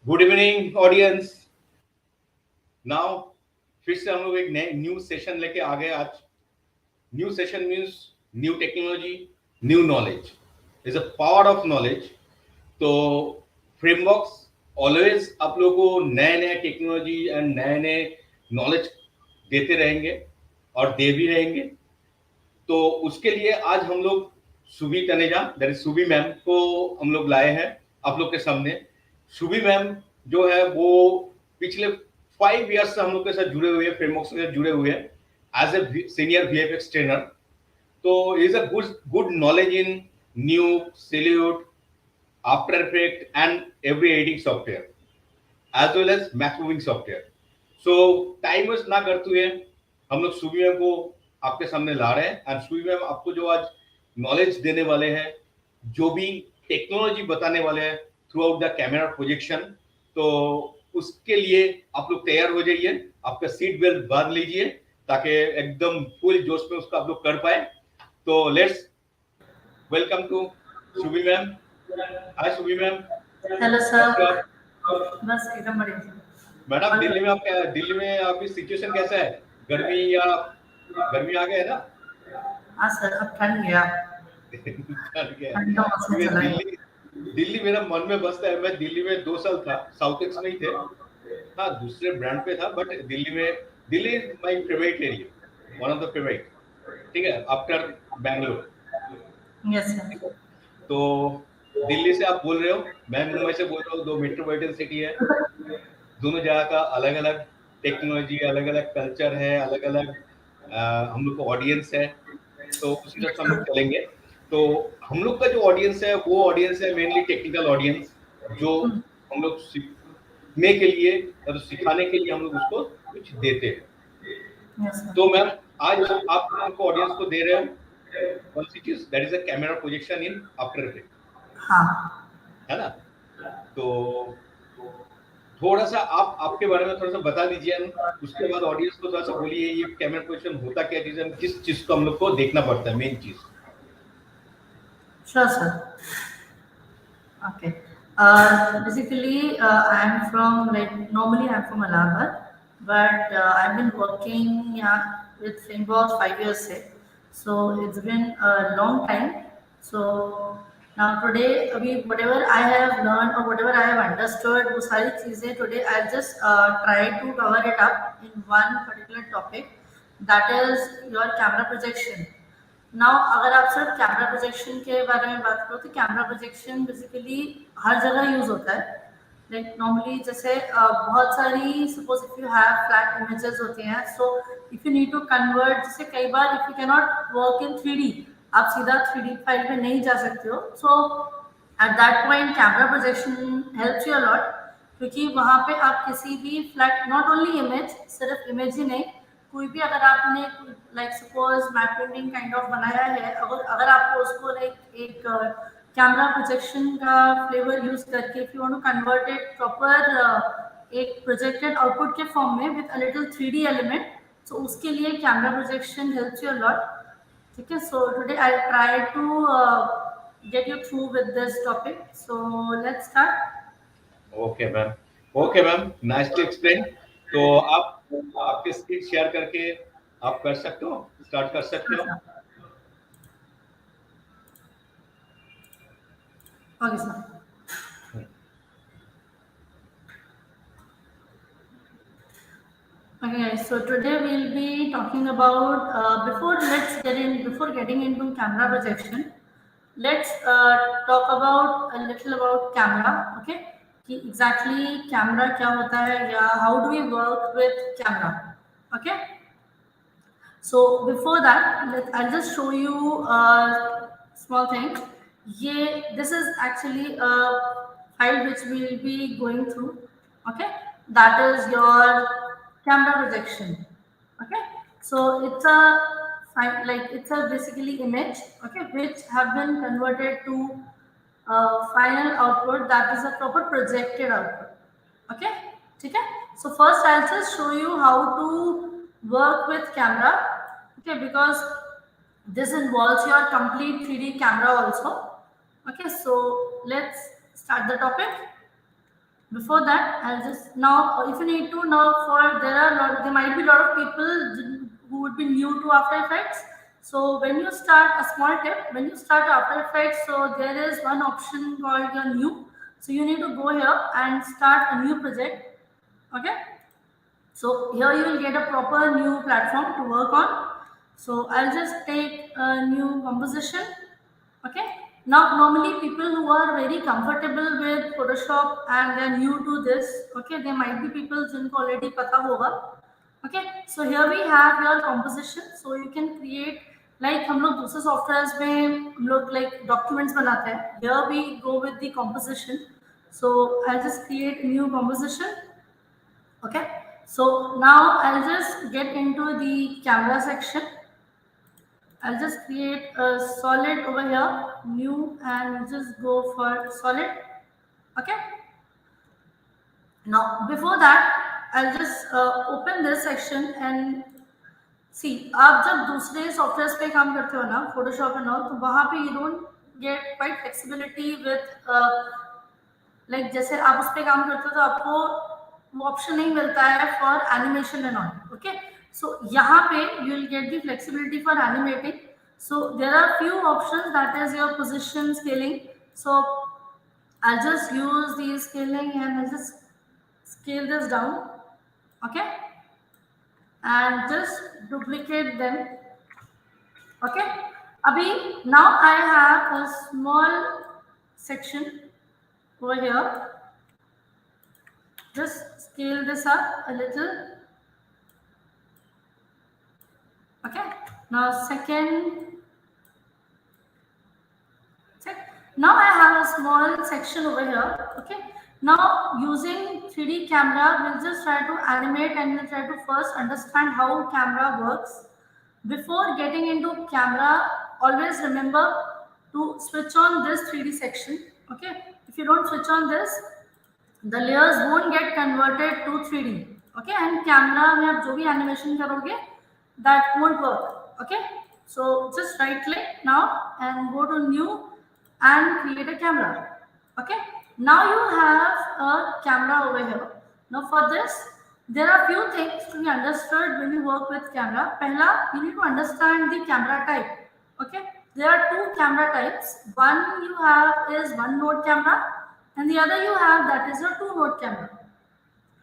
Good evening audience. Now फिर से हम लोग एक नए न्यू सेशन लेके आ गए आज। New session means new technology, new knowledge is a power of knowledge. तो फ्रेमवर्क्स ऑलवेज आप लोगों को नए नए टेक्नोलॉजी एंड नए नए नॉलेज देते रहेंगे और दे भी रहेंगे। तो उसके लिए आज हम लोग Shubhi Taneja that is Shubhi ma'am को हम लोग लाए हैं आप लोग के सामने। शुभी मैम जो है वो पिछले 5 इयर्स से हम लोग के साथ जुड़े हुए हैं, फ्रेमवर्क से जुड़े हुए हैं as a senior VFX trainer. तो is a good knowledge in new salute, after effect and every editing software as well as math moving software. So time waste ना करते हुए हम लोग सुबी मैम को आपके सामने ला रहे हैं एंड सुबी मैम आपको जो आज नॉलेज देने वाले हैं, जो भी टेक्नोलॉजी बताने वाले हैं through out the camera projection. तो उसके लिए आप लोग तैयार हो जाइए, आपका सीट बेल्ट बांध लीजिए ताकि एकदम फुल जोश में उसको आप लोग कर पाए। तो let's welcome to Subi ma'am. Hi Subi ma'am, hello कैसे हो सर। आप? बस एकदम बढ़िया। मैडम और दिल्ली में आपकी सिचुएशन कैसा है? गर्मी या गर्मी आ गया है ना? हाँ सर, अब ठंड गया। ठंड गया है ठंड का मौसम क्योंकि चला गया। दिल्ली दिल्ली मेरा मन में बसता है। मैं दिल्ली में 2 साल था, साउथ एक्स में ही थे। हाँ, दूसरे ब्रांड पे था but Delhi is my favourite area, one of the favourite. ठीक है, आफ्टर बैंगलोर। यस ठीक सर। है, तो दिल्ली से आप बोल रहे हो, मैं मुंबई से बोल रहा हूँ, दो मेट्रोपॉलिटन सिटी है। दोनों जगह का अलग अलग टेक्नोलॉजी, अलग अलग कल्चर है, अलग अलग हम लोग का ऑडियंस है। तो उसी तरह से हम लोग चलेंगे। तो हम लोग का जो ऑडियंस है वो ऑडियंस है मेनली टेक्निकल ऑडियंस, जो हम लोग सीखने के लिए या तो सिखाने के लिए हम लोग उसको कुछ देते हैं। यस तो सर। मैम आज आप लोगों को ऑडियंस को दे रहे हो कौन सी चीज, that is a camera projection in after effect, हाँ। है ना? तो थोड़ा सा आप आपके बारे में थोड़ा सा बता दीजिए, उसके बाद ऑडियंस को थोड़ा सा बोलिए ये कैमरा पोजीशन होता क्या चीज है, किस चीज को हम लोग को देखना पड़ता है, मेन चीज। Sure sir. Okay. Basically, I'm from like normally I'm from Allahabad, but I've been working, yeah, with frameworks 5 years. Say. So it's been a long time. So now today, whatever I have learned or whatever I have understood, वो सारी चीजें today I'll just try to cover it up in one particular topic, that is your camera projection. Now अगर आप सिर्फ camera projection के बारे में बात करो तो कैमरा प्रोजेक्शन बेसिकली हर जगह यूज होता है। लाइक नॉर्मली जैसे बहुत सारी suppose if you have flat images होती हैं, so if you need to convert, जैसे कई बार if you can not work in 3D, आप सीधा 3D फाइल में नहीं जा सकते हो। So at that point camera projection helps you a lot, क्योंकि वहाँ पे आप किसी भी फ्लैट, नॉट ओनली इमेज, सिर्फ इमेज ही नहीं, कोई भी अगर आपने like suppose matte painting kind of बनाया है, अगर अगर आपको उसको लाइक एक कैमरा प्रोजेक्शन का फ्लेवर यूज करके if you want to convert it proper एक प्रोजेक्टेड आउटपुट के फॉर्म में with a little 3D element, सो उसके लिए camera projection helps you a lot. ठीक है, so today I try to get you through with this topic, so let's start. Okay ma'am, okay ma'am, nice to explain. तो आप आपके screen share करके आप कर सकते हो, स्टार्ट कर सकते हो। Okay sir. Okay, so today we'll be talking about before getting into camera projection, let's talk about a little about camera. Okay, कि exactly camera क्या होता है या how do we work with camera. Okay, so before that, I'll just show you a small thing. This is actually a file which we'll be going through. Okay, that is your camera projection. Okay, so it's a like it's a basically image. Okay, which have been converted to final output that is a proper projected output. Okay, ठीक है? So first I'll just show you how to work with camera. Okay, because this involves your complete 3D camera also. Okay, so let's start the topic. Before that, I'll just now, if you need to now, for there are there might be a lot of people who would be new to After Effects. So when you start, a small tip, when you start After Effects, so there is one option called your new. So you need to go here and start a new project. Okay. So here you will get a proper new platform to work on. So I'll just take a new composition. Okay. Now normally people who are very comfortable with Photoshop and they're new to this, okay, there might be people जिनको already पता होगा. Okay, so here we have your composition. So you can create, like हम लोग दूसरे softwares में हम लोग like documents बनाते हैं. Here we go with the composition. So I'll just create a new composition. Okay, so now I'll just get into the camera section. I'll just create a solid over here, new, and just go for solid. Okay. Now before that, I'll just open this section and see. आप जब दूसरे software पे काम करते हो ना, Photoshop and all, तो वहाँ पे you don't get quite flexibility with like जैसे आप उस पर काम करते हो तो आपको वो ऑप्शन नहीं मिलता है for animation and all. Okay, so यहाँ पे you will get the flexibility for animating. So there are few options, that is your position scaling. So I'll just use the scaling and I'll just scale this down. Okay, and just duplicate them. Okay, abhi now I have a small section over here. Just scale this up a little. Okay, now second check. Now I have a small section over here. Okay, now using 3D camera, we'll just try to animate and we'll try to first understand how camera works. Before getting into camera, always remember to switch on this 3D section. Okay, if you don't switch on this, the layers won't get converted to 3D. Okay, and camera में आप जो भी animation करोगे, that won't work. Okay, so just right click now and go to new and create a camera. Okay, now you have a camera over here. Now for this, there are few things to be understood when you work with camera. Pehla, you need to understand the camera type. Okay, there are two camera types. One you have is one node camera, and the other you have, that is your two node camera.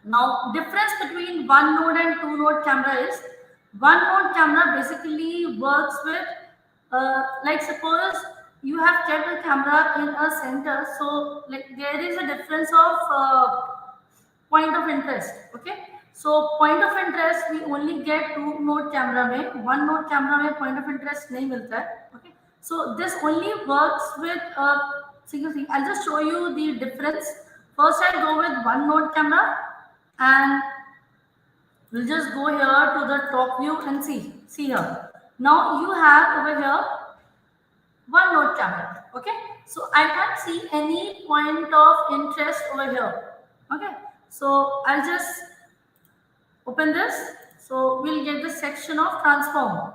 Now difference between one node and two node camera is, one node camera basically works with like suppose you have kept a camera in a center, so like there is a difference of point of interest. Okay, so point of interest we only get two node camera में, one node camera में point of interest नहीं मिलता है. Okay, so this only works with a single thing. I'll just show you the difference. First I'll go with one node camera and we'll just go here to the top view and see here. Now you have over here one node camera. Okay, so I can't see any point of interest over here. Okay, so I'll just open this. So we'll get the section of transform.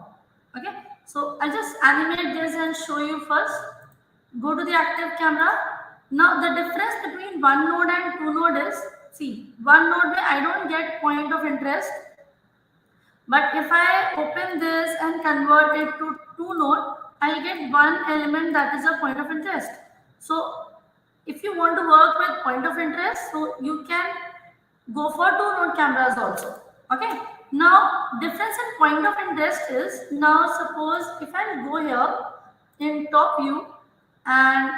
Okay, so I'll just animate this and show you first. Go to the active camera. Now the difference between one node and two node is, see, one node where I don't get point of interest, but if I open this and convert it to two node, I'll get one element that is a point of interest. So if you want to work with point of interest, so you can go for two node cameras also. Okay, now difference in point of interest is, now suppose if I go here in top view and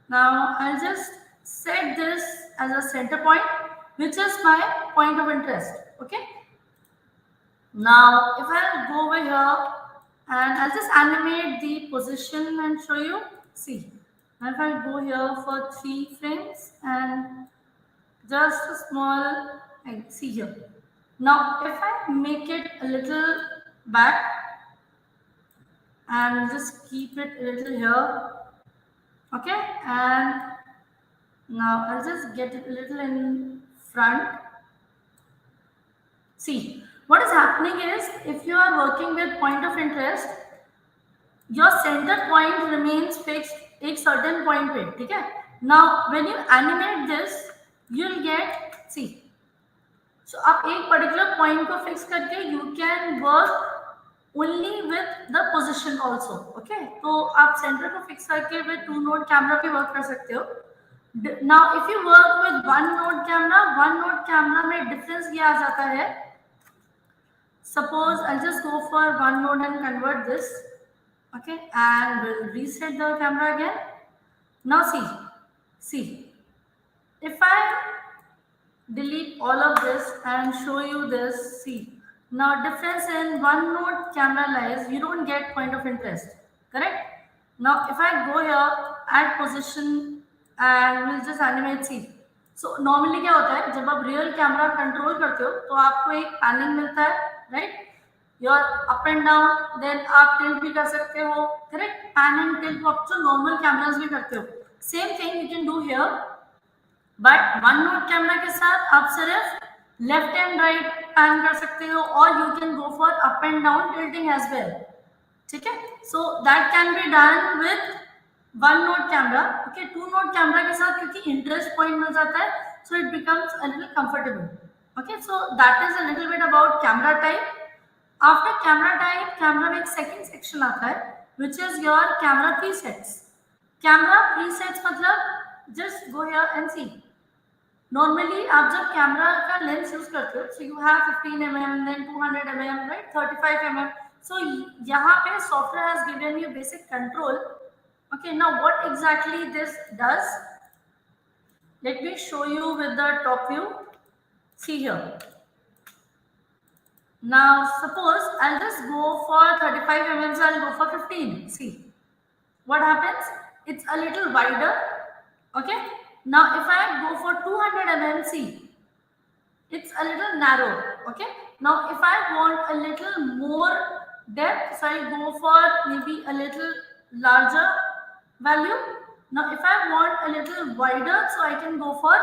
now I'll just set this as a center point, which is my point of interest. Okay, now if I'll go over here and I'll just animate the position and show you. See, now if I'll go here for 3 frames and just a small, see here. Now if I make it a little back and just keep it a little here. Okay, and now I'll just get it a little in front. See, what is happening is, if you are working with point of interest, your center point remains fixed एक certain point पे, ठीक है. Now when you animate this, you'll get, see, so आप एक particular point को fix करके you can work only with the position also. Okay, तो आप सेंटर को फिक्स करके विद टू नोड कैमरा भी वर्क कर सकते हो. Now if you work with one node camera में डिफरेंस ये आ जाता है. Suppose I'll just go for one node and convert this. Okay, and we'll reset the camera again. Now see, if I delete all of this and show you this, see, now difference in one node camera lies, you don't get point of interest, correct? Now if I go here, add position and we'll just animate, see. So normally क्या होता है, जब आप real camera control करते हो तो आपको एक पैनिंग मिलता है, right? Your up and down, then आप टिल्ट भी कर सकते हो, करेक्ट? पैन एंड टिल्ट आप जो नॉर्मल कैमरास भी करते हो, same thing you can do here. But one node camera के साथ आप सिर्फ लेफ्ट एंड राइट पैन कर सकते हो और you can go for up and down tilting as well. ठीक है, so that can be done with one node camera. Okay, two node camera के साथ क्योंकि इंटरेस्ट पॉइंट मिल जाता है, so it becomes a little comfortable. Okay, so that is a little bit about camera type. After camera type, camera में एक second section आता है which is your camera presets. Camera presets मतलब just go here and see. Normally आप जब camera का lens use करते हो, so you have 15 mm, then 200 mm, right, 35 mm. So यहाँ पे software has given you basic control. Okay, now what exactly this does? Let me show you with the top view. See here. Now suppose I'll just go for 35 mm, so I'll go for 15. See what happens? It's a little wider. Okay, now if I go for 200 mm, see, it's a little narrow. Okay, now if I want a little more depth, so I'll go for maybe a little larger value. Now if I want a little wider, so I can go for,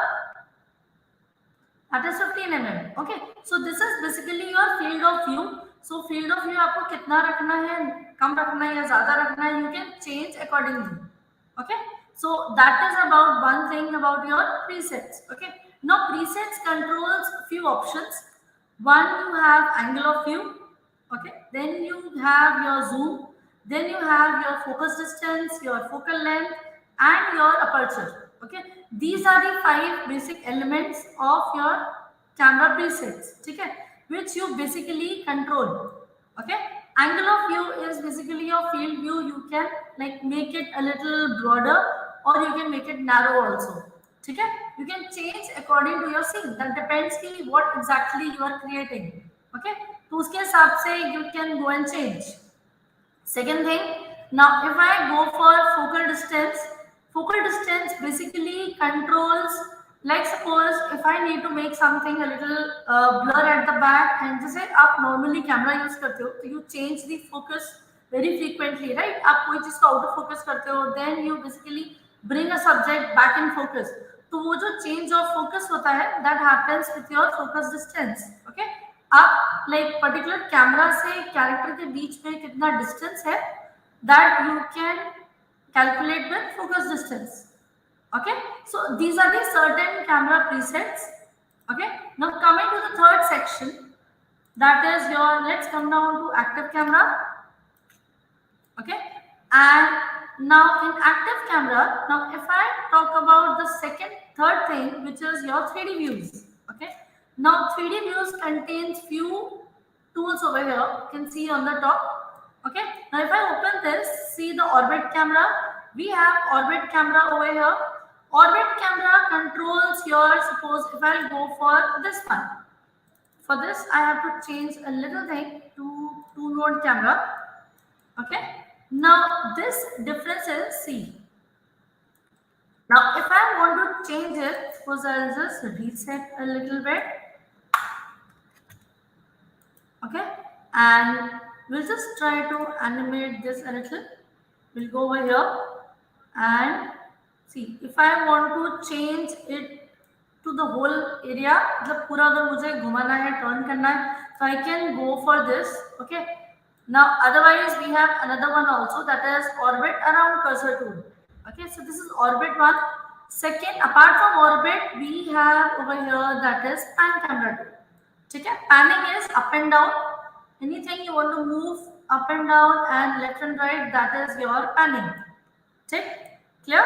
that is 15 mm. Okay, so this is basically your field of view. So field of view आपको कितना रखना है, कम रखना है या ज्यादा रखना है, you can change accordingly. Okay, so that is about one thing about your presets. Okay, now presets controls few options. One, you have angle of view. Okay, then you have your zoom, then you have your focus distance, your focal length and your aperture. Okay, these are the 5 basic elements of your camera presets, okay, which you basically control. Okay, angle of view is basically your field view. You can like make it a little broader or you can make it narrow also. Okay, you can change according to your scene. That depends on what exactly you are creating. Okay, तो उसके हिसाब से you can go and change. Second thing, now if I go for focal distance basically controls, like suppose if I need to make something a little blur at the back, and जैसे आप normally camera use करते हो तो you change the focus very frequently, right? आप कोई चीज को out of focus करते हो, then you basically bring a subject back in focus. तो वो जो change of focus होता है, that happens with your focus distance. Okay, आप like particular कैमरा से कैरेक्टर के बीच में कितना डिस्टेंस है, that you can calculate with focus distance. Okay, so these are the certain camera presets. Okay, now coming to the third section, that is your, let's come down to active camera. Okay, and now in active camera, now if I talk about the third thing, which is your 3D views. Okay, now 3D views contains few tools over here, you can see on the top. Okay, now if I open this, see the orbit camera. We have orbit camera over here. Orbit camera controls your, suppose if I'll go for this one. For this I have to change a little thing to two node camera. Okay, now this difference is, see, now if I want to change it, suppose I'll just reset a little bit. Okay, and we'll just try to animate this a little. We'll go over here and see, if I want to change it to the whole area, मतलब पूरा अगर मुझे घुमाना है, turn करना है, so I can go for this. Okay, now otherwise we have another one also, that is orbit around cursor tool. Okay, so this is orbit one. Second, apart from orbit, we have over here that is pan camera tool. Okay? Panning is up and down. Anything you want to move up and down and left and right, that is your panning. Check? Clear?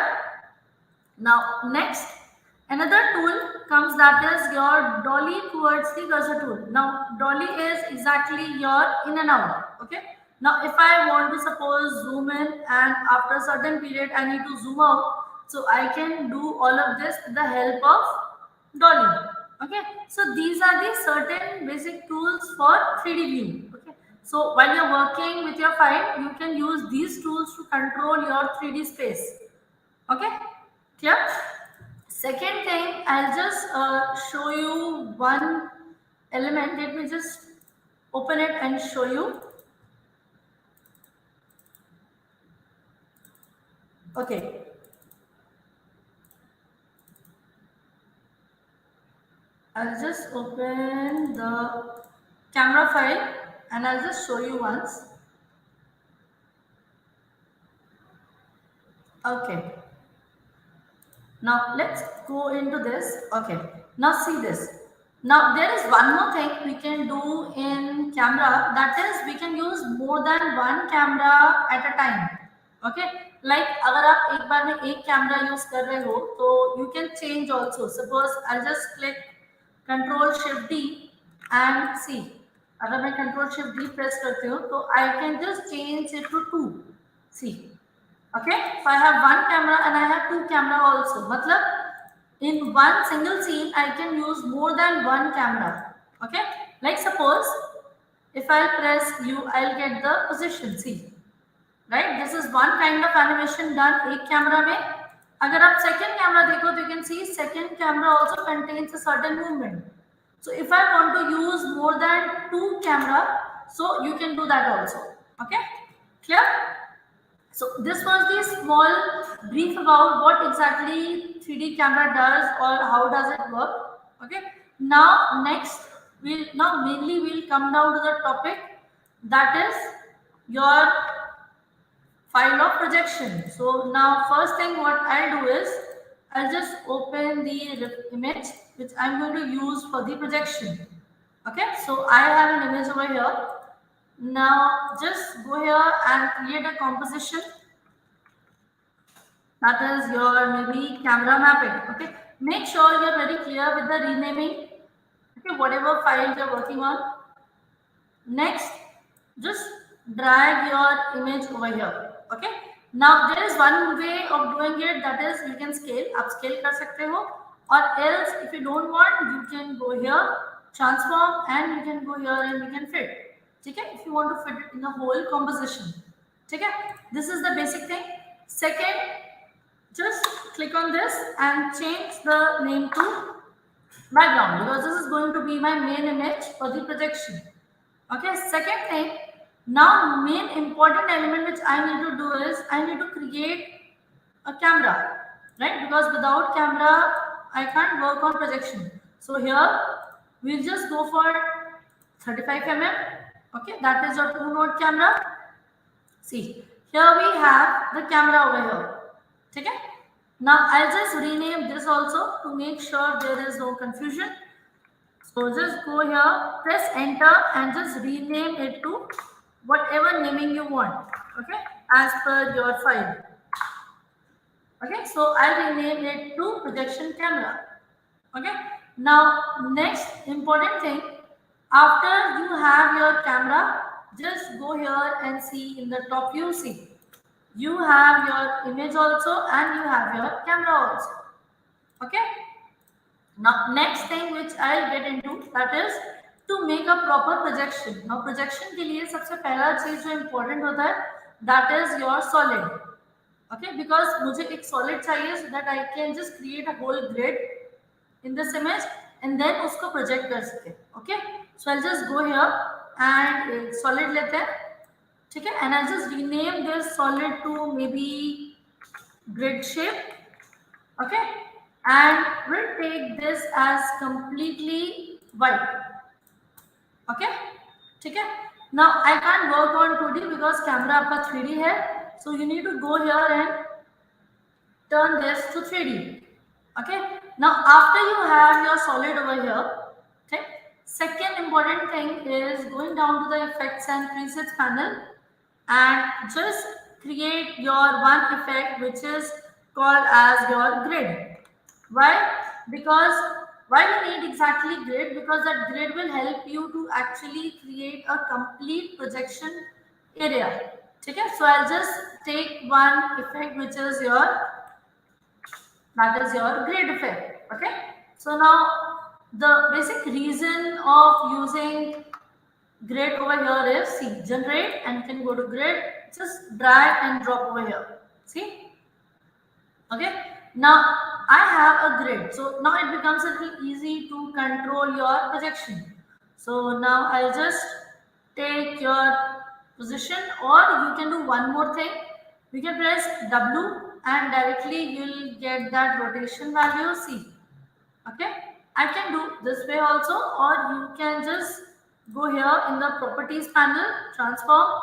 Now, next, another tool comes that is your dolly towards the cursor tool. Now, dolly is exactly your in and out. Okay. Now, if I want to suppose zoom in and after a certain period I need to zoom out, so I can do all of this with the help of dolly. Okay. So these are the certain basic tools for 3D view. Okay. So while you're working with your file, you can use these tools to control your 3D space. Okay, clear? Second thing, I'll just show you one element. Let me just open it and show you. Okay. I'll just open the camera file and I'll just show you once. Okay. Now let's go into this. Okay. Now see this. Now there is one more thing we can do in camera, that is we can use more than one camera at a time. Okay. Like अगर आप एक बार में एक camera use कर रहे हो तो you can change also. Suppose I'll just click Control Shift D and see. अगर मैं Control Shift D press करती हूँ तो I can just change it to 2. See. Okay, so I have one camera and I have two camera also. Matlab, in one single scene, I can use more than one camera. Okay, like suppose if I press U, I'll get the position. See, right? This is one kind of animation done एक camera में. अगर आप second camera देखो तो you can see second camera also contains a certain movement. So if I want to use more than two camera, so you can do that also. Okay, clear? So this was the small brief about what exactly 3D camera does or how does it work. Okay. Now next we'll come down to the topic, that is your file of projection. So now first thing what I'll do is I'll just open the image which I'm going to use for the projection. Okay. So I have an image over here. Now just go here and create a composition, that is your maybe camera mapping. Okay, make sure you're very clear with the renaming. Okay, whatever file you're working on. Next, just drag your image over here. Okay, now there is one way of doing it, that is you can scale, upscale कर सकते हो, or else if you don't want you can go here, transform, and you can go here and you can fit. ठीक है, if you want to fit it in the whole composition. ठीक है, this is the basic thing. Second, just click on this and change the name to background, because this is going to be my main image for the projection. Okay, second thing, now main important element which I need to do is I need to create a camera, right? Because without camera I can't work on projection. So here we'll just go for 35 mm. Okay, that is your 2-node camera. See, here we have the camera over here. Okay, now I'll just rename this also to make sure there is no confusion. So just go here, press enter and just rename it to whatever naming you want. Okay, as per your file. Okay, so I'll rename it to projection camera. Okay, now next important thing, after you have your camera, just go here and see in the top view. See, you have your image also and you have your camera also. Okay, now next thing which I'll get into, that is to make a proper projection. Now projection के लिए सबसे पहला चीज जो important होता है, that is your solid. Okay, because मुझे एक solid चाहिए so that I can just create a whole grid in this image and then उसको project कर सके. Okay, so I'll just go here and solid लेते हैं. ठीक है, and I'll just rename this solid to maybe grid shape. Okay, and we'll take this as completely white. Okay, ठीक है. Now I can't work on 2D because camera आपका 3D है, so you need to go here and turn this to 3D. Okay. Now after you have your solid over here, okay, second important thing is going down to the effects and presets panel and just create your one effect which is called as your grid. Why? Because why we need exactly grid? Because that grid will help you to actually create a complete projection area. Okay, so I'll just take one effect which is your, that is your grid effect. Okay, so now the basic reason of using grid over here is, see, generate, and you can go to grid, just drag and drop over here. See, okay. Now I have a grid, so now it becomes a little easy to control your projection. So now I'll just take your position, or you can do one more thing. We can press W and directly you'll get that rotation value. See, okay, I can do this way also, or you can just go here in the properties panel, transform,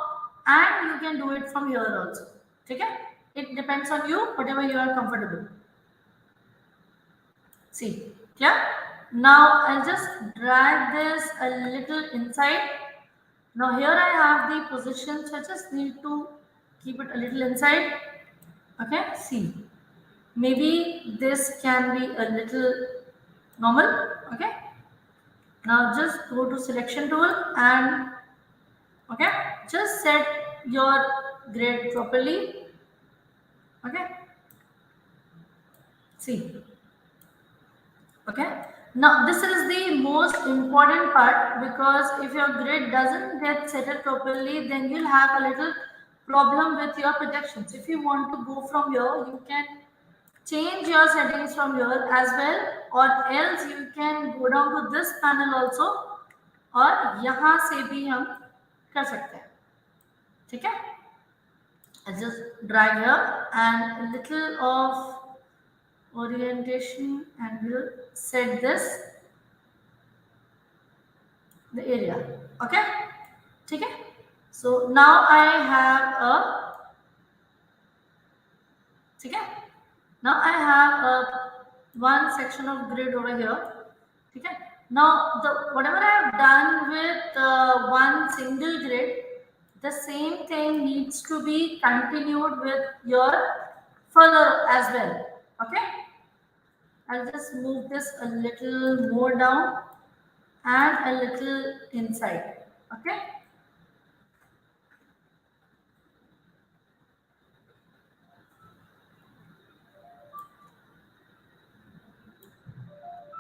and you can do it from here also. Okay, it depends on you, whatever you are comfortable. See, yeah. Now I'll just drag this a little inside. Now here I have the position, so I just need to keep it a little inside. Okay, see, maybe this can be a little normal. Okay, now just go to selection tool and, okay, just set your grid properly. Okay, see, okay. Now this is the most important part, because if your grid doesn't get set it properly, then you'll have a little problem with your projections. If you want to go from here, you can change your settings from here as well, or else you can go down to this panel also, और यहाँ से भी हम कर सकते हैं. ठीक है, I just drag here and a little of orientation and we'll set this the area. Okay, ठीक है. So now I have a, ठीक है, now I have a one section of grid over here. Okay. Now the whatever I have done with one single grid, the same thing needs to be continued with your further as well. Okay. I'll just move this a little more down and a little inside. Okay.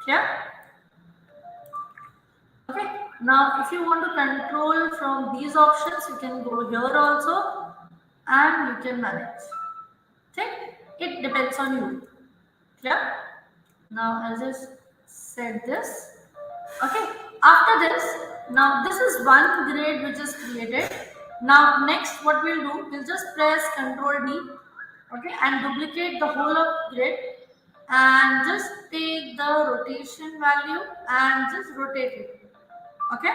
Yeah. Okay, now if you want to control from these options, you can go here also and you can manage. Okay, it depends on you. Yeah. Now I'll just set this. Okay, after this, now this is one grid which is created. Now next what we'll do, we'll just press Ctrl D, okay, and duplicate the whole of grid and just take the rotation value and just rotate it. Okay,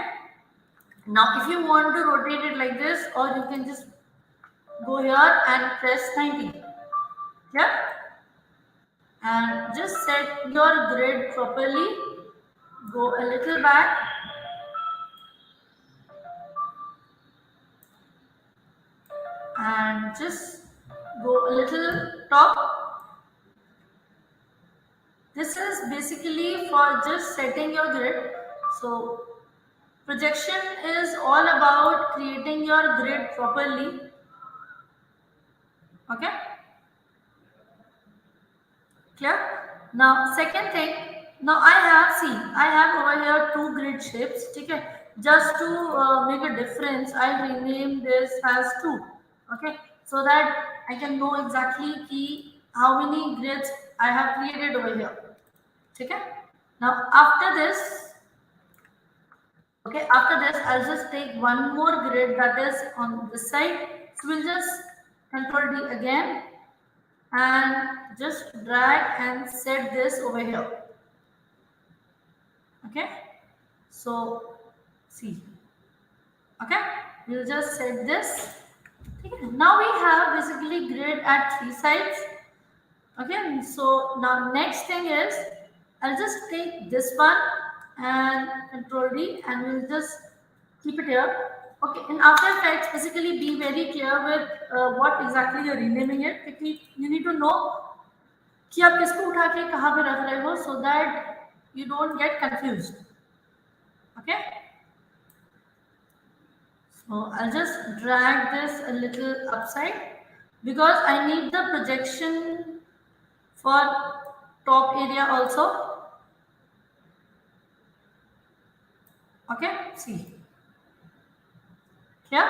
now if you want to rotate it like this, or you can just go here and press 90. Yeah, and just set your grid properly, go a little back and just go a little top. This is basically for just setting your grid. So projection is all about creating your grid properly. Okay, clear? Now second thing, now I have over here two grid shapes. Okay, just to make a difference, I'll rename this as 2. Okay, so that I can know exactly how many grids I have created over here. Okay, now after this, okay, after this I'll just take one more grid that is on this side. So we'll just Ctrl D again and just drag and set this over here. Okay, so see, okay, we'll just set this. Okay. Now we have basically grid at 3 sides. Okay, so now next thing is I'll just take this one and control D and we'll just keep it here. Okay, in After Effects, basically be very clear with what exactly you're renaming it, because you need to know कि आप किसको उठा के कहाँ पे रख रहे हो, so that you don't get confused. Okay, so I'll just drag this a little upside because I need the projection for top area also. Okay, see here.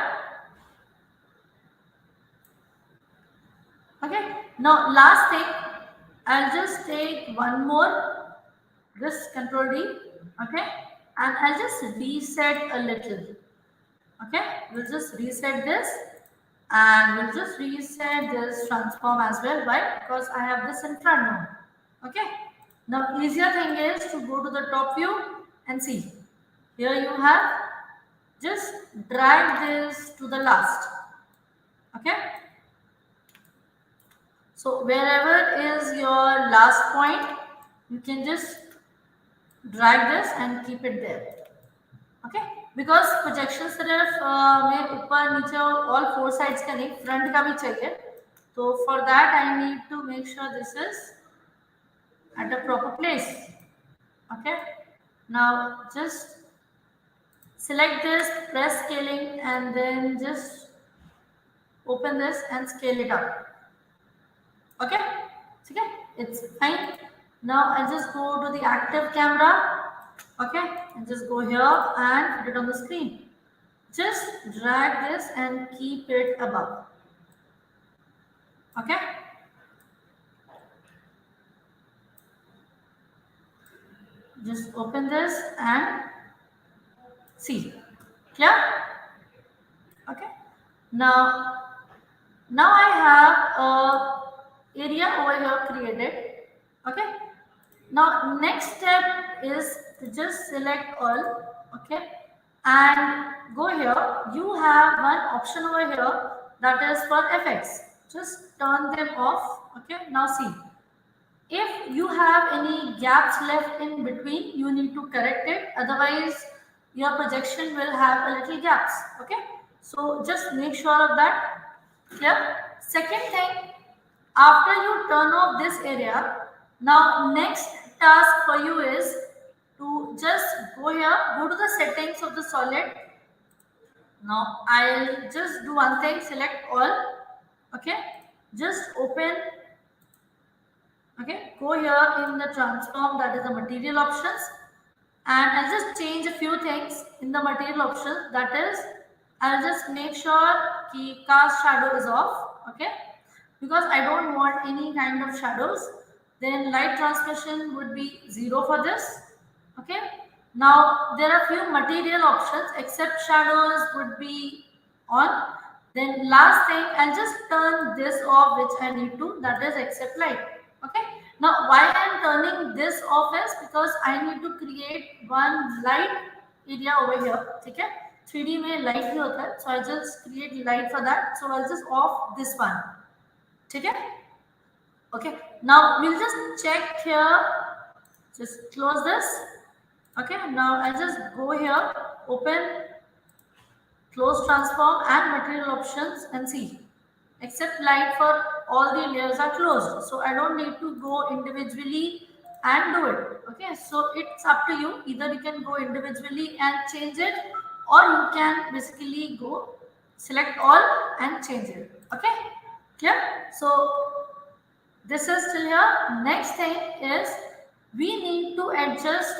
Okay, now last thing, I'll just take one more, this control D, okay, and I'll just reset a little. Okay, we'll just reset this and we'll just reset this transform as well. Why? Because I have this in front now. Okay, now easier thing is to go to the top view and see. Here you have, just drag this to the last. Okay, so wherever is your last point, you can just drag this and keep it there. Okay, because projection सिर्फ में ऊपर नीचे all four sides का नहीं, front का भी चाहिए. So for that I need to make sure this is at a proper place. Okay, now just select this, press scaling, and then just open this and scale it up. Okay, okay, it's fine. Now I'll just go to the active camera. Okay, and just go here and put it on the screen. Just drag this and keep it above. Okay, just open this and see. Clear? Okay, now I have a area over here created. Okay, now next step is to just select all. Okay, and go here. You have one option over here that is for FX. Just turn them off. Okay, now see, if you have any gaps left in between, you need to correct it, otherwise your projection will have a little gaps. Okay, so just make sure of that. Yeah, second thing, after you turn off this area, now next task for you is to just go here, go to the settings of the solid. Now I'll just do one thing, select all. Okay, just open. Okay, go here in the transform, that is the material options, and I'll just change a few things in the material options. That is, I'll just make sure the cast shadow is off. Okay, because I don't want any kind of shadows. Then light transmission would be 0 for this. Okay, now there are few material options, except shadows would be on. Then last thing, I'll just turn this off, which I need to, that is except light. Okay, now why I'm turning this off is because I need to create one light area over here. Okay, 3D में light भी होता है, so I just create light for that. So I'll just off this one. Okay, okay, now we'll just check here, just close this. Okay, now I'll just go here, open, close transform and material options and see, except light for all the layers are closed, so I don't need to go individually and do it. Okay, so it's up to you, either you can go individually and change it, or you can basically go select all and change it. Okay, clear? So this is still here. Next thing is we need to adjust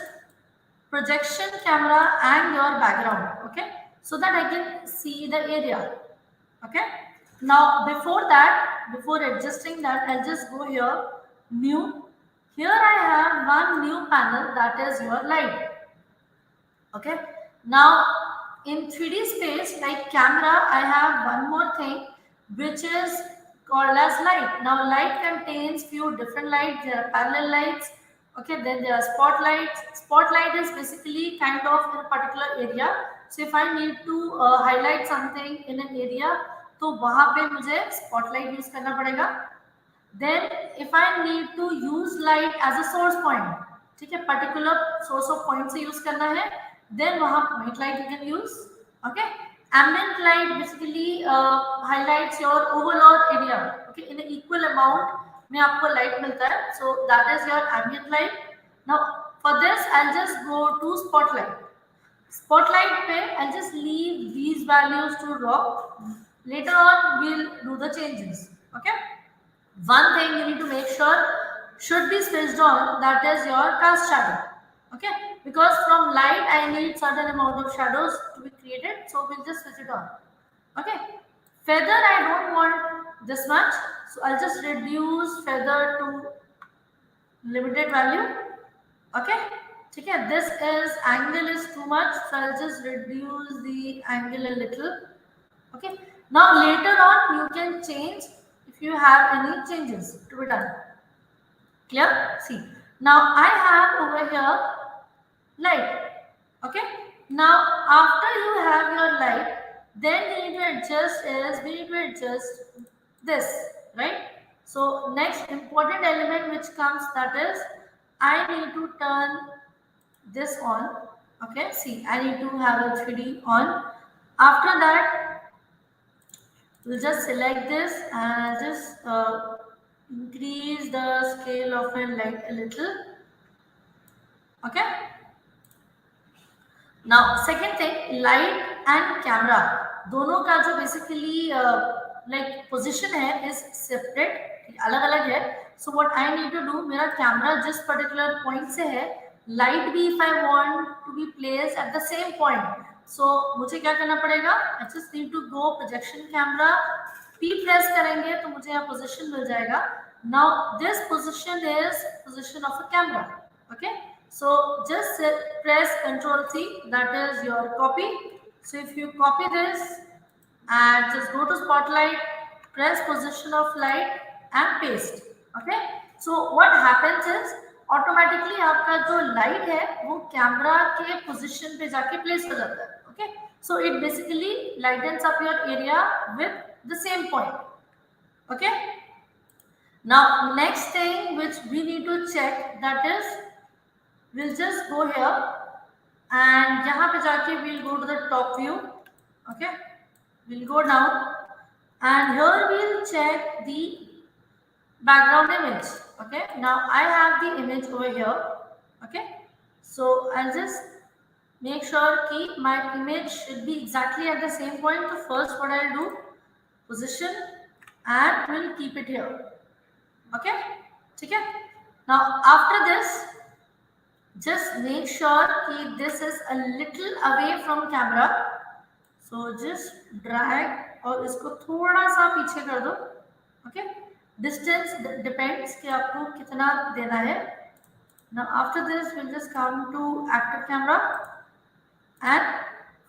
projection camera and your background. Okay, so that I can see the area. Okay, now before that, before adjusting that, I'll just go here, new. Here I have one new panel, that is your light. Okay, now in 3D space like camera, I have one more thing which is called as light. Now light contains few different lights. There are parallel lights. Okay, then there are spotlights. Spotlight is basically kind of in a particular area. So if I need to highlight something in an area, तो वहाँ पे मुझे spotlight use करना पड़ेगा. Then if I need to use light as a source point, ठीक है, particular source of point से use करना है, then वहाँ point light you can use. Okay, ambient light basically highlights your overall area. Okay, in an equal amount में आपको light मिलता है, so that is your ambient light. Now for this I'll just go to spotlight. Spotlight पे I'll just leave these values to raw. Later on we'll do the changes. Okay. One thing you need to make sure should be switched on, that is your cast shadow. Okay, because from light I need certain amount of shadows to be created, so we'll just switch it on. Okay, feather I don't want this much, so I'll just reduce feather to limited value. Okay, okay, this is angle is too much, so I'll just reduce the angle a little. Okay, now later on you can change if you have any changes to be done. Clear? See, now I have over here light. Okay, now after you have your light, then we need to adjust is we need to adjust this, right? So next important element which comes, that is I need to turn this on. Okay, see, I need to have a 3D on. After that we'll just select this and I'll just increase the scale of a light a little. Okay, now second thing, light and camera दोनों का जो basically like position है is separate, अलग अलग है. So what I need to do, मेरा camera जिस particular point से है, light भी if I want to be placed at the same point, so मुझे क्या करना पड़ेगा, I just need to go projection camera, P press करेंगे तो मुझे यहाँ position मिल जाएगा. Now this position is position of a camera. Okay, so just press Ctrl C, that is your copy. So if you copy this and just go to spotlight, press position of light and paste. Okay, so what happens is automatically आपका जो light है वो camera के position पे जाके place हो जाता है. Okay, so it basically lightens up your area with the same point. Okay, now next thing which we need to check, that is we'll just go here and यहाँ पे जाके we'll go to the top view. Okay, we'll go down and here we'll check the background image. Okay, now I have the image over here. Okay, so I'll just make sure keep my image should be exactly at the same point. So first what I'll do, position and we'll keep it here. Okay, okay. Now after this just make sure that this is a little away from camera, so just drag और इसको थोड़ा सा पीछे कर दो. Okay, distance depends कि आपको कितना देना है. Now after this we'll just come to active camera and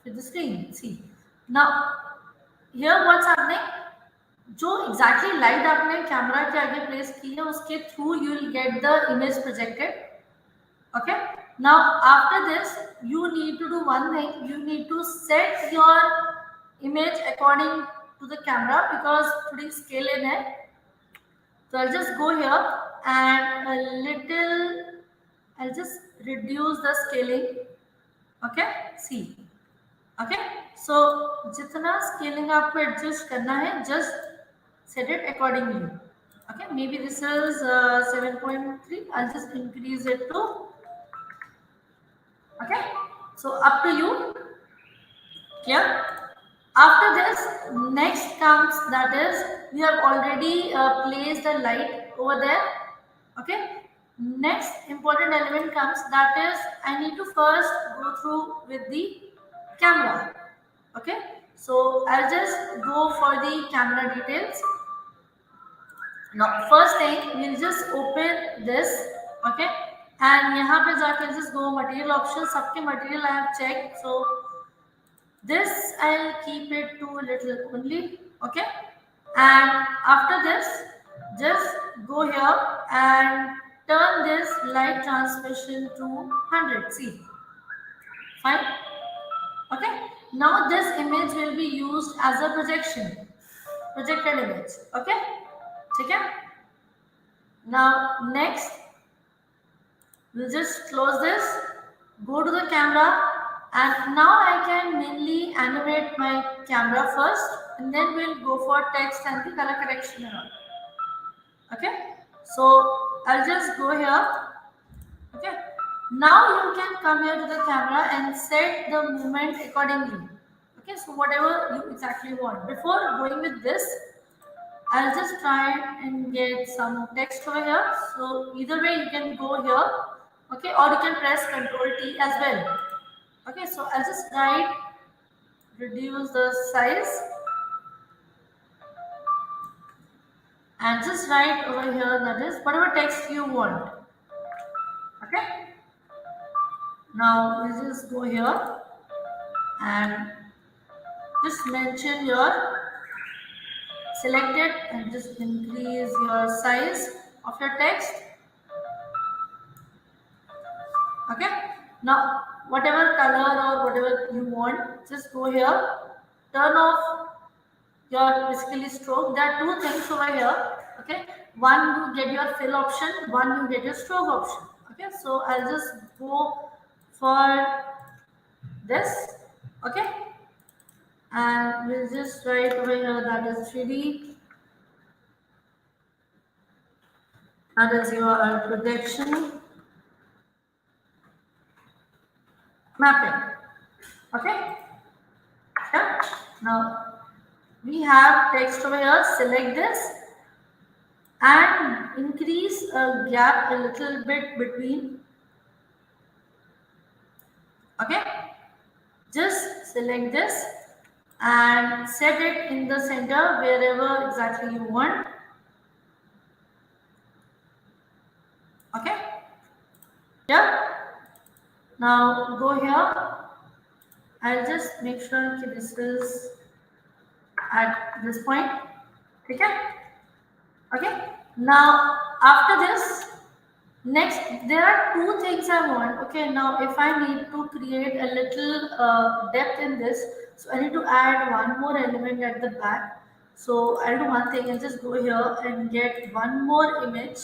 with the screen. See, now here what's happening, जो exactly light आपने कैमरा के आगे प्लेस की है उसके through you will get the image projected. Okay, now after this you need to do one thing, you need to set your image according to the camera because थोड़ी scale in है. So I'll just go here and a little, I'll just reduce the scaling. Okay, see. Okay, so जितना scaling आपको adjust करना है, just set it accordingly. Okay, maybe this is 7.3. I'll just increase it to. Okay, so up to you. Clear? After this, next comes, that is we have already placed the light over there. Okay, next important element comes, that is I need to first go through with the camera. Okay, so I'll just go for the camera details. Now first thing we'll just open this. Okay, and यहाँ पे जाके just go material options, सबके material I have checked, so this I'll keep it to a little only. Okay, and after this just go here and turn this light transmission to 100. See, fine. Okay, now this image will be used as a projected image. Okay, ठीक है. Now next, we'll just close this, go to the camera, and now I can mainly animate my camera first, and then we'll go for text and the color correction and all. Okay, so I'll just go here. Okay, now you can come here to the camera and set the movement accordingly. Okay, so whatever you exactly want. Before going with this, I'll just try and get some text over here. So either way you can go here, okay, or you can press Ctrl T as well. Okay, so I'll just write, reduce the size, and just write over here, that is whatever text you want. Okay, now we'll just go here and just mention your, select it and just increase your size of your text. Okay, now whatever color or whatever you want, just go here, turn off your basically stroke. There are two things over here. Okay, one you get your fill option, one you get your stroke option. Okay, so I'll just go for this. Okay, and we'll just write over here, that is 3D, that is your projection mapping. Okay, yeah. Now we have text over here. Select this and increase a gap a little bit between. Okay, just select this and set it in the center wherever exactly you want. Okay, yeah. Now go here. I'll just make sure that this is at this point. Okay, okay. Now after this, next there are two things I want. Okay, now if I need to create a little depth in this, so I need to add one more element at the back. So I'll do one thing, I'll just go here and get one more image.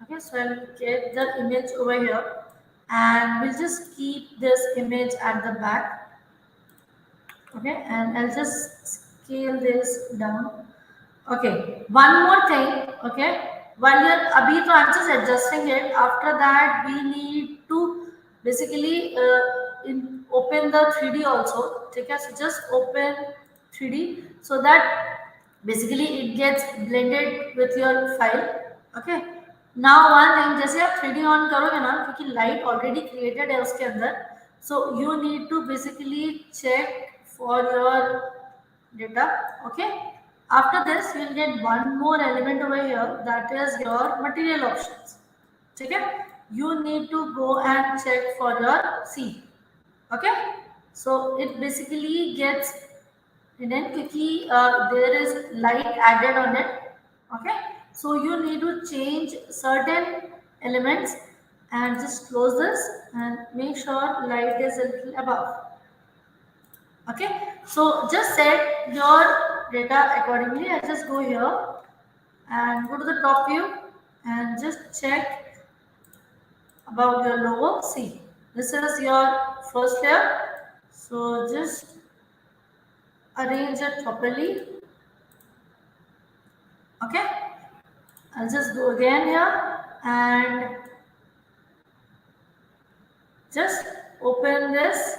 Okay, so I'll get the image over here and we'll just keep this image at the back. Okay, and I'll just scale this down. Okay, one more thing. Okay, while you're abhi, so I'm just adjusting it. After that, we need to basically open the 3D also. Okay, so just open 3D so that basically it gets blended with your file. Okay, now one thing, जैसे आप 3D on करोगे ना, क्योंकि light already created है उसके अंदर, so you need to basically check for your data. Okay, after this you'll get one more element over here, that is your material options. Okay, you need to go and check for your C. Okay, so it basically gets hidden because there is light added on it. Okay, so you need to change certain elements and just close this and make sure light is a little above. Okay, so just set your data accordingly. I'll just go here and go to the top view and just check about your logo. See, this is your first layer, so just arrange it properly. Okay, I'll just go again here and just open this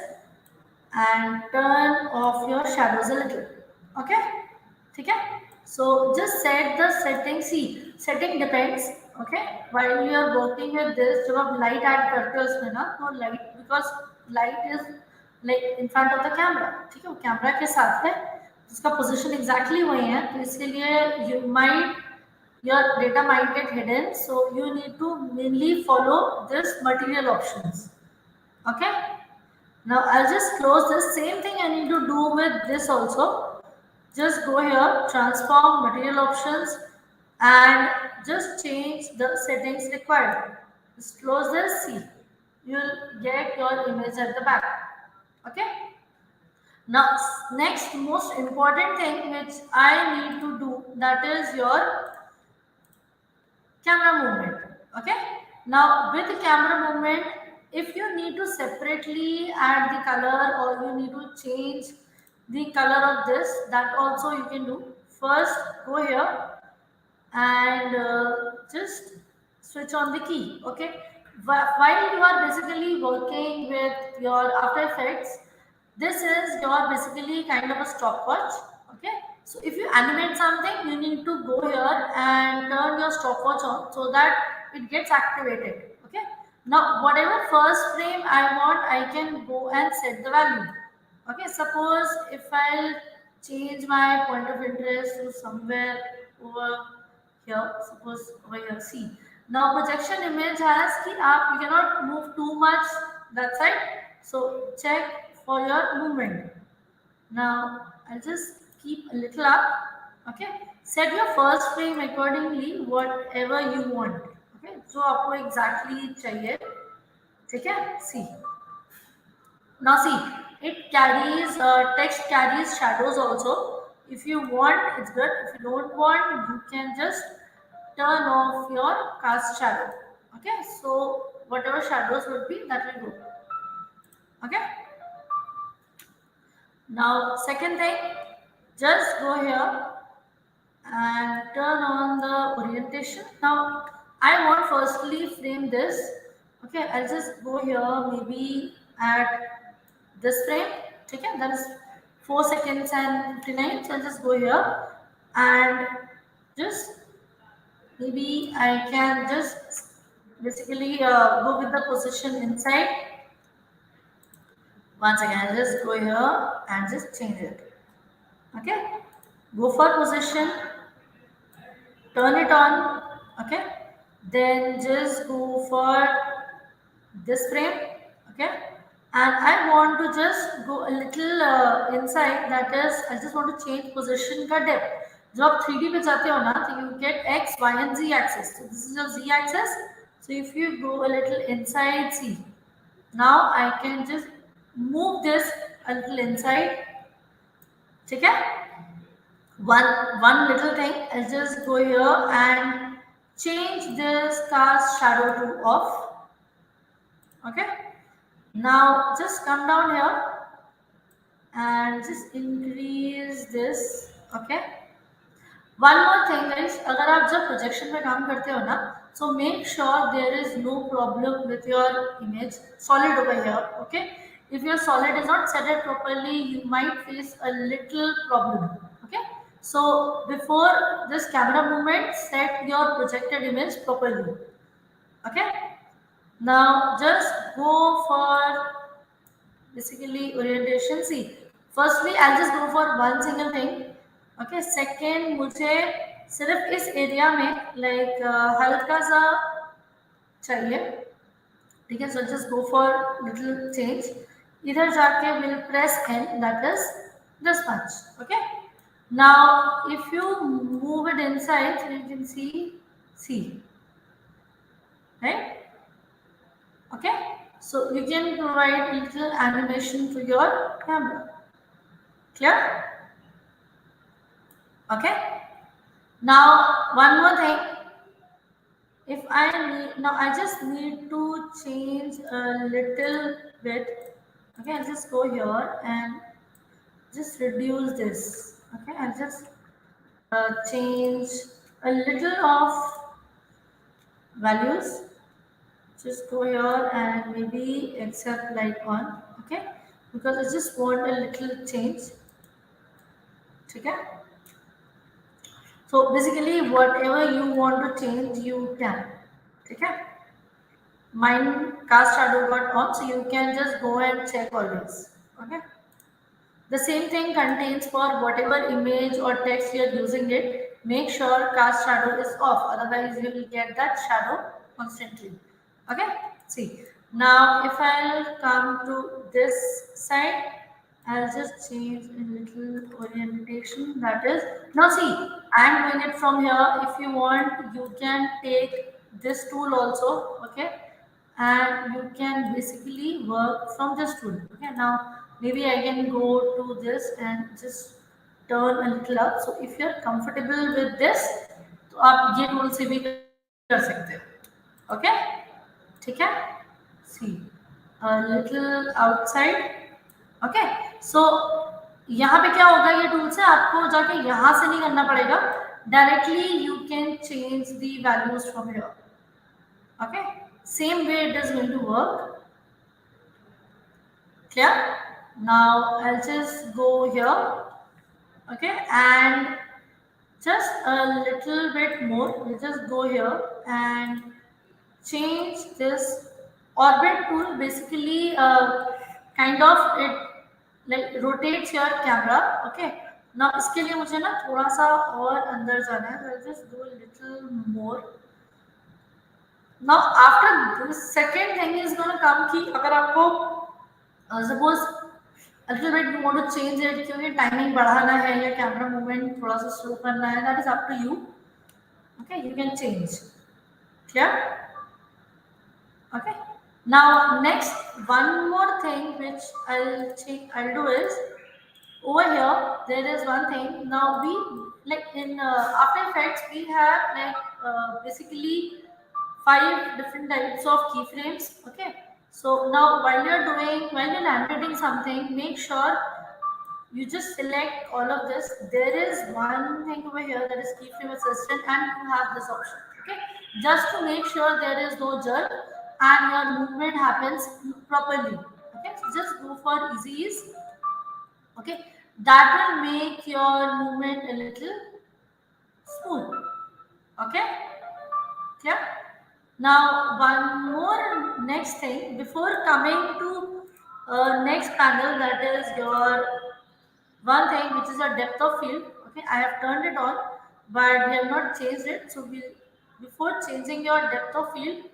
and turn off your shadows a little. Okay, okay. So just set the setting. See, setting depends. Okay, while you are working with this, जब आप light add करते हो इसमें ना, तो light, because light is like in front of the camera. ठीक है, वो कैमरा के साथ है, जिसका position exactly वही है, तो इसलिए you might, your data might get hidden. So you need to mainly follow this material options. Okay. Now I'll just close this. Same thing I need to do with this also. Just go here, transform material options and just change the settings required. Just close this. See, you'll get your image at the back. Okay. Now next most important thing which I need to do, that is your camera movement. Okay, now with the camera movement, if you need to separately add the color or you need to change the color of this, that also you can do. First, go here and just switch on the key. Okay, while you are basically working with your After Effects, this is your basically kind of a stopwatch. Okay, so if you animate something, you need to go here and turn your stopwatch on so that it gets activated. Okay, now whatever first frame I want, I can go and set the value. Okay, suppose if I'll change my point of interest to somewhere over here, suppose over here, see. Now projection image has ki aap, you cannot move too much that side. So check for your movement. Now I'll just keep a little up. Okay. Set your first frame accordingly, whatever you want. Okay. जो आपको exactly चाहिए. ठीक है? See. Now see, it carries text carries shadows also. If you want, it's good. If you don't want, you can just turn off your cast shadow. Okay, so whatever shadows would be, that will go. Okay. Now second thing, just go here and turn on the orientation. Now I want firstly frame this. Okay, I'll just go here maybe at this frame. Okay, that is 4 seconds and 59. So I'll just go here and just maybe I can just basically go with the position inside. Once again, I'll just go here and just change it. Okay, go for position, turn it on. Okay, then just go for this frame. Okay, and I want to just go a little inside, that is I just want to change position का depth. जब आप 3D पे जाते हो ना, तो you get x, y and z axis. So this is your z axis. So if you go a little inside, see, now I can just move this a little inside. ठीक है? One little thing, I'll just go here and change this cast shadow to off. Okay, now just come down here and just increase this. Okay, one more thing guys, अगर आप जब projection में काम करते हो ना, so make sure there is no problem with your image solid over here. Okay, if your solid is not set it properly, you might face a little problem. Okay, so before this camera movement, set your projected image properly. Okay, now just go for basically orientation. See, firstly I'll just go for one single thing. Okay, second मुझे सिर्फ इस area में like हल्का सा चाहिए. ठीक है, so just go for little change. इधर जाके will press N, that is this much. Okay, now if you move it inside, so you can see, right? Okay, so you can provide little animation to your camera. Clear? Okay, now one more thing, if I need, now I just need to change a little bit. Okay, I'll just go here and just reduce this. Okay, I'll just change a little of values. Just go here and maybe accept light on. Okay, because I just want a little change. Okay, so basically whatever you want to change, you can. Okay, mine cast shadow got on, so you can just go and check always. Okay, the same thing contains for whatever image or text you are using it. Make sure cast shadow is off, otherwise you will get that shadow constantly. Okay, see, now if I'll come to this side, I'll just change a little orientation, that is, now see, I'm doing it from here. If you want, you can take this tool also. Okay, and you can basically work from this tool. Okay, now maybe I can go to this and just turn a little up. So if you're comfortable with this, तो आप ये tool से भी कर सकते हो. कर सकते हो। ओके, ठीक है। सी लिटिल आउटसाइड। ओके, सो यहाँ पे क्या होगा, ये टूल से आपको जाके यहाँ से नहीं करना पड़ेगा, directly you can change the values from here. Okay, same way it is going to work. Clear? Now I'll just go here, okay, and just a little bit more. We'll just go here and change this orbit tool. Basically, kind of it like rotates your camera. Okay. Now इसके लिए मुझे ना थोड़ा सा और अंदर जाना है. I'll just do a little more. Now after this, second thing is gonna come कि अगर आपको suppose a little bit you want to change it क्योंकि टाइमिंग बढ़ाना है या कैमरा मूवमेंट थोड़ा सा स्लो करना है, that is up to you. Okay, you can change. Clear? Okay. Now next, one more thing which I'll do is over here there is one thing. Now we like in After Effects we have like basically 5 different types of keyframes. Okay. So now while you're animating something, make sure you just select all of this. There is one thing over here that is keyframe assistant, and you have this option. Okay, just to make sure there is no jerk and your movement happens properly. Okay, so just go for easy ease. Okay, that will make your movement a little smooth. Okay, clear? Now one more next thing before coming to next panel, that is your one thing which is a depth of field. Okay, I have turned it on but we have not changed it, so before changing your depth of field,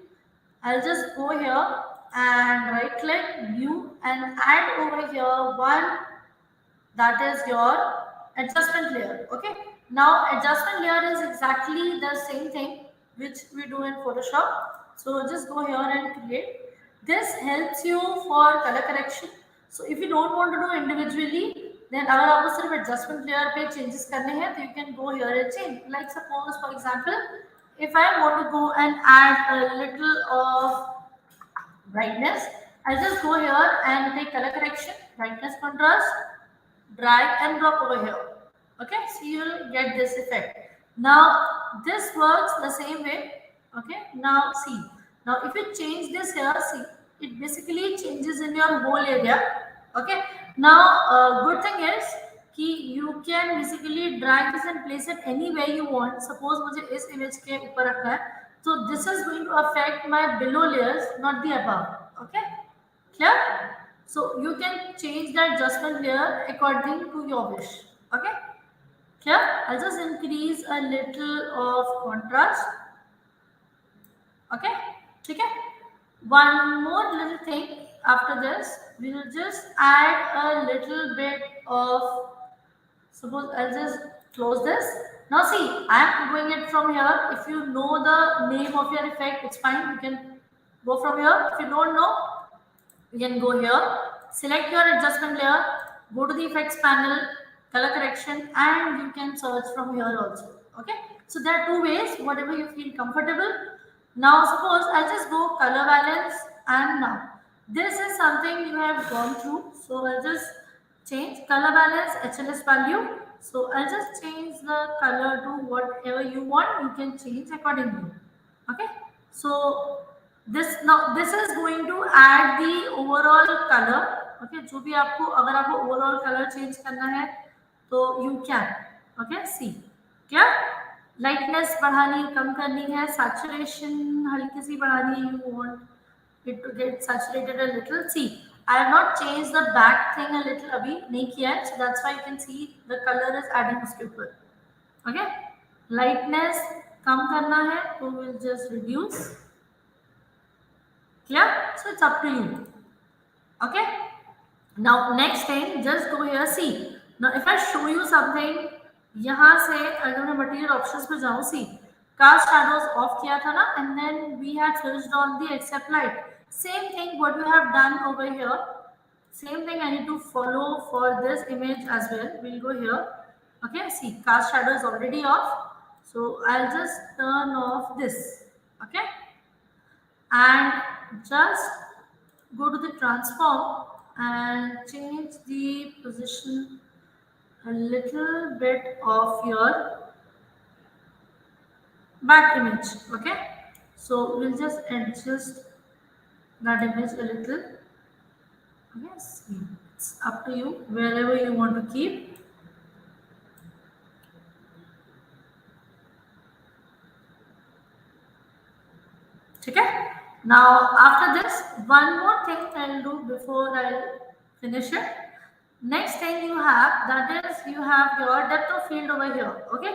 I'll just go here and right click new and add over here one, that is your adjustment layer. Okay, now adjustment layer is exactly the same thing which we do in Photoshop. So just go here and create. This helps you for color correction. So if you don't want to do individually, then अगर आपको सिर्फ adjustment layer पे changes करने हैं, तो you can go here and change. Like suppose for example, if I want to go and add a little of brightness, I'll just go here and take color correction, brightness contrast, drag and drop over here. Okay, so you'll get this effect. Now this works the same way. Okay, now see, now if you change this here, see, it basically changes in your whole area. Okay, now good thing is कि you can basically drag this and place it anywhere you want. Suppose मुझे इस image के ऊपर रखना है, so this is going to affect my below layers, not the above. Okay, clear? So you can change the adjustment layer according to your wish. Okay, clear? I'll just increase a little of contrast. Okay, okay. One more little thing after this, we will just add a little bit of, suppose I'll just close this. Now see, I'm doing it from here. If you know the name of your effect, it's fine. You can go from here. If you don't know, you can go here, select your adjustment layer, go to the effects panel, color correction, and you can search from here also. Okay, so there are two ways, whatever you feel comfortable. Now suppose I'll just go color balance, and now this is something you have gone through, so I'll just change color balance HLS value. So I'll just change the color to whatever you want, you can change accordingly. Okay, so this is going to add the overall color. Okay, जो भी आपको अगर आपको overall color change करना है तो you can. Okay, see, क्या lightness बढ़ानी कम करनी है, saturation हल्की सी बढ़ानी है, you want it to get saturated a little. See, I have not changed the back thing a little अभी नहीं किया है, so that's why you can see the color is adding उसके ऊपर. Okay, lightness कम करना है तो we'll just reduce. Clear? So it's up to you. Okay, now next thing, just go here, see. Now if I show you something, यहाँ से अगर मैं material options पे जाऊँ, see, cast shadows off किया था ना, and then we had switched on the accept light. Same thing what you have done over here, same thing I need to follow for this image as well. We'll go here. Okay, see, cast shadow is already off, so I'll just turn off this. Okay, and just go to the transform and change the position a little bit of your back image. Okay, so we'll just adjust that image a little. Yes, it's up to you wherever you want to keep. Okay. Now after this, one more thing I'll do before I finish it. Next thing you have, that is you have your depth of field over here. Okay.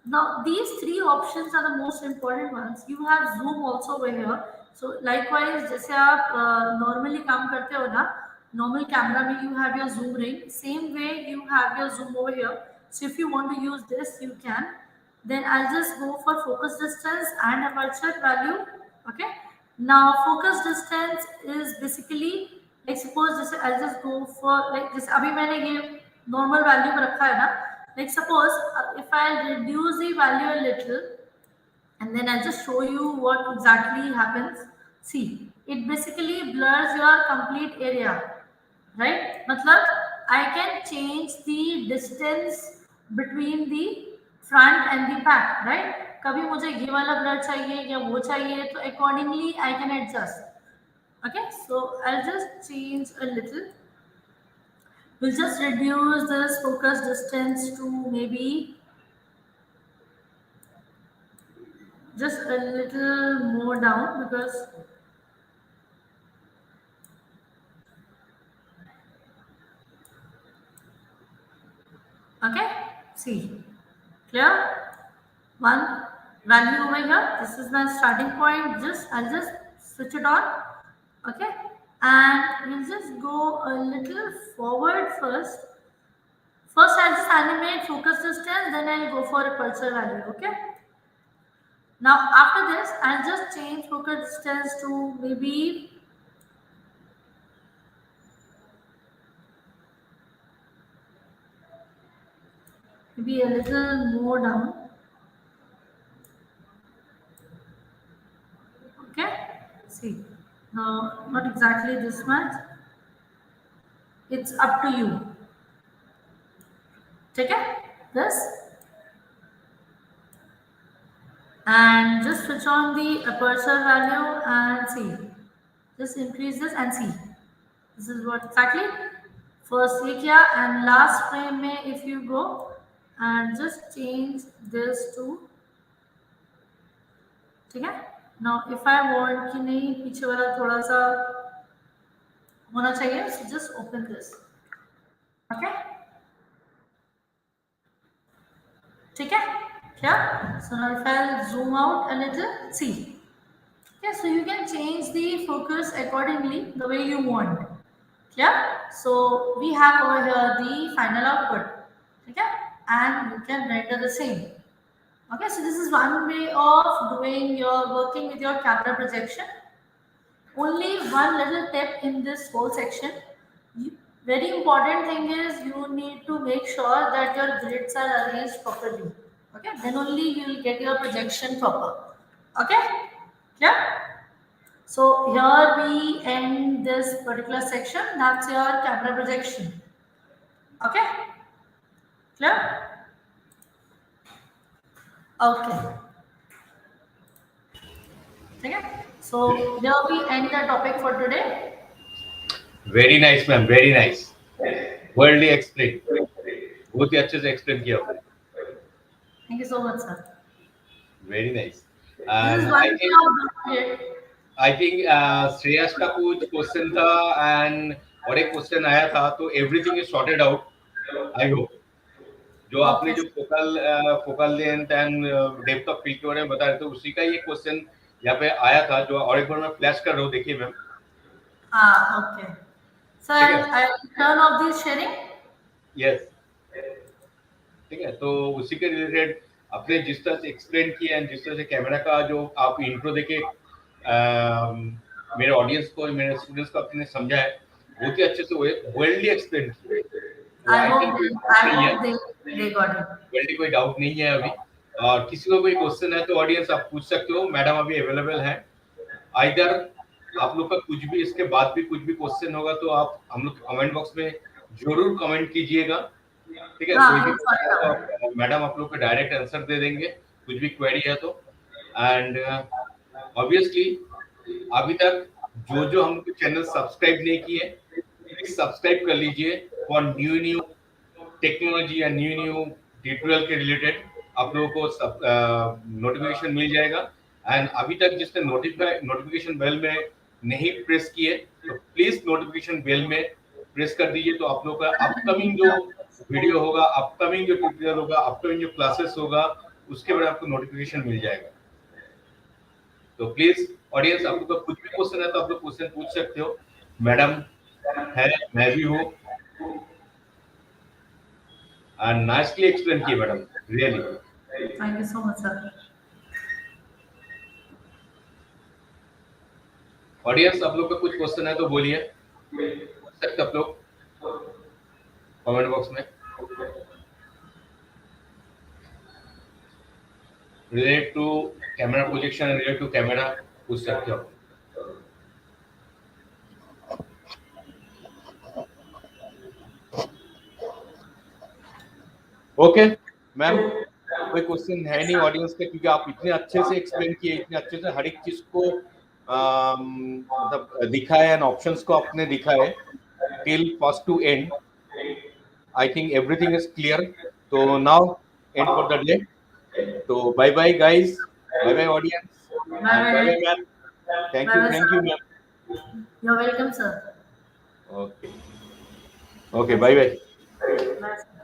Now these three options are the most important ones. You have zoom also over here. So likewise, जैसे आप normally काम करते हो ना, normal camera में you have your zoom ring. Same way you have your zoom over here. So if you want to use this, you can. Then I'll just go for focus distance and aperture value. Okay. Now focus distance is basically like suppose जैसे I'll just go for like जैसे अभी मैंने ये normal value में रखा है ना. Like suppose if I reduce the value a little and then I'll just show you what exactly happens. See, it basically blurs your complete area, right? मतलब I can change the distance between the front and the back, right? कभी मुझे ये वाला blur चाहिए या वो चाहिए तो accordingly I can adjust. Okay, so I'll just change a little. We'll just reduce this focus distance to maybe just a little more down because okay, see, clear? One value over here. This is my starting point. I'll just switch it on. Okay, and we'll just go a little forward first. First, I'll just animate focus distance, then I'll go for a pulsar value. Okay. Now after this, I'll just change focus distance to maybe a little more down. Okay, see, now not exactly this much. It's up to you. Take it, this, and just switch on the aperture value and see. Just increase this and see. This is what exactly. First ये किया and last frame में if you go and just change this to, ठीक है? Now if I want कि नहीं पीछे वाला थोड़ा सा होना चाहिए, so just open this. Okay? ठीक है? Yeah. So now if I zoom out a little, see. Yeah, so you can change the focus accordingly the way you want. Yeah. So we have over here the final output. Okay, and you can render the same. Okay, so this is one way of doing your working with your camera projection. Only one little tip in this whole section. Very important thing is you need to make sure that your grids are arranged properly. Okay, then only you will get your projection proper. Okay, yeah. So here we end this particular section. That's your camera projection. Okay, clear? Okay. Okay. So here we end the topic for today. Very nice, ma'am. Very nice. Worldly explain. बहुत ही अच्छे से explain किया आपने. Thank you so much, sir. Very nice. This is And one thing I've done. I think Shreyas का कुछ question था and और एक क्वेश्चन आया था तो everything is sorted out. I hope. जो आपने जो focal length and depth of field के बारे में बता रहे थे उसी का ये क्वेश्चन यहाँ पे आया था जो और एक बार मैं फ्लैश कर रहा हूँ, देखिए ma'am. Okay. So I'll turn off this sharing. Yes. ठीक है, तो उसी के रिलेटेड आपने जिस तरह से एक्सप्लेन किया एंड जिस तरह से कैमरा का जो आप इंट्रो देके मेरे ऑडियंस को, मेरे स्टूडेंट्स को आपने समझाया, बहुत ही अच्छे से वर्ल्डली एक्सप्लेन किया. I hope they got it. Worldly कोई डाउट नहीं है अभी. और किसी को कोई क्वेश्चन है तो ऑडियंस आप पूछ सकते हो, मैडम अभी अवेलेबल है। आइदर आप लोग का कुछ भी इसके बाद भी कुछ भी क्वेश्चन होगा तो आप हम लोग कमेंट बॉक्स में जरूर कमेंट कीजिएगा, ठीक है। हाँ, कोई भी we'll sort क्वेश्चन it है तो out. आप मैडम आप लोग को डायरेक्ट आंसर दे देंगे, कुछ भी क्वेरी है तो। एंड ऑब्वियसली अभी तक जो जो हम लोग चैनल सब्सक्राइब नहीं किए, प्लीज सब्सक्राइब कर लीजिए फॉर न्यू न्यू टेक्नोलॉजी या न्यू न्यू ट्यूटोरियल के रिलेटेड आप लोगों को नोटिफिकेशन मिल जाएगा। एंड अभी तक जिसने नोटिफिकेशन बेल में नहीं प्रेस किए तो प्लीज नोटिफिकेशन बेल में प्रेस कर दीजिए, तो आप लोगों का अपकमिंग जो वीडियो होगा, अपकमिंग जो ट्यूटोरियल होगा, अपकमिंग जो क्लासेस होगा, उसके बारे में आपको नोटिफिकेशन मिल जाएगा। तो प्लीज ऑडियंस, आप लोग का कुछ भी क्वेश्चन है तो आप लोग क्वेश्चन पूछ सकते हो, मैडम है, मैं भी हूँ। एंड नाइसली एक्सप्लेन किए madam, really. Thank you so much, sir. Audience, आप लोग का कुछ क्वेश्चन है तो बोलिए, पूछ सकते आप लोग कमेंट बॉक्स में, related to camera projection, related to camera पूछ सकते हो। ओके मैम, कोई क्वेश्चन है Yes, नहीं sir. ऑडियंस के, क्योंकि आप इतने अच्छे से एक्सप्लेन किए, इतने अच्छे से हर एक चीज को मतलब दिखाया एंड ऑप्शंस को आपने दिखाए till first to end. I think everything is clear. तो now end for the day. तो bye bye guys, bye bye audience, Bye and bye bye bye. Ma'am. Bye bye, thank you sir. Ma'am. You're welcome, sir. Okay, okay, Bye, bye sir. Bye. Bye, sir.